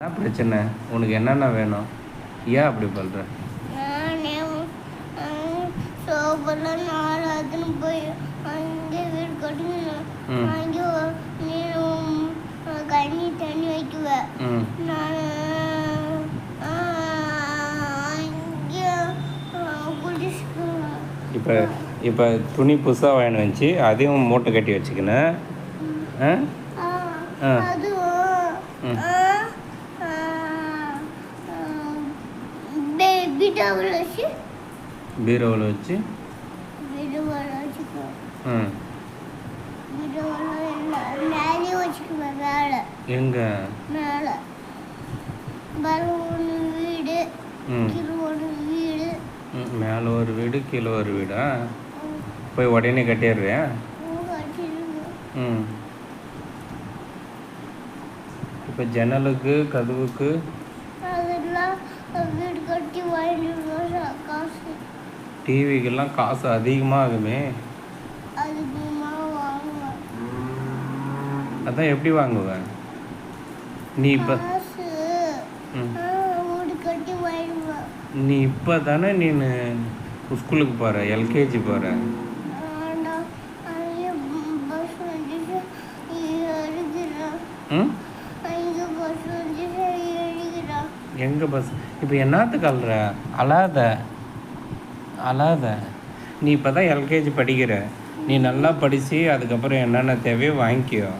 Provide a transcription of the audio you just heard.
என்ன பிரச்சனை? உனக்கு என்னென்ன வேணும்? ஏன் அப்படி பண்ணுற? சோப்பெல்லாம் நாளாதுன்னு போய் அங்கே வீடு கட்டுங்க அங்கே கண்ணி தண்ணி வைக்குவேன் நான் அங்கே குளிச்சுக்குவேன். இப்போ துணி புதுசாக வாங்கி வச்சு அதையும் மூட்டை கட்டி வச்சுக்கினேன். பீரோவில் வச்சு எங்க மேலே ஒரு வீடு கீழே ஒரு வீடா? போய் உடனே கட்டிடுறியா? இப்போ ஜன்னலுக்கு கதவுக்கு டிவிக்கெல்லாம் காசு அதிகமாக ஆகுமே. அதான் எப்படி வாங்குவேன்? நீ இப்போ தானே நீ ஸ்கூலுக்கு போகிற, எல்கேஜி போகிற. எங்கே பஸ்? இப்போ என்னத்துக்கு அழாத. நீ இப்போ தான் எல்கேஜி படிக்கிற. நீ நல்லா படித்து அதுக்கப்புறம் என்னென்ன தேவையோ வாங்கிக்கோ.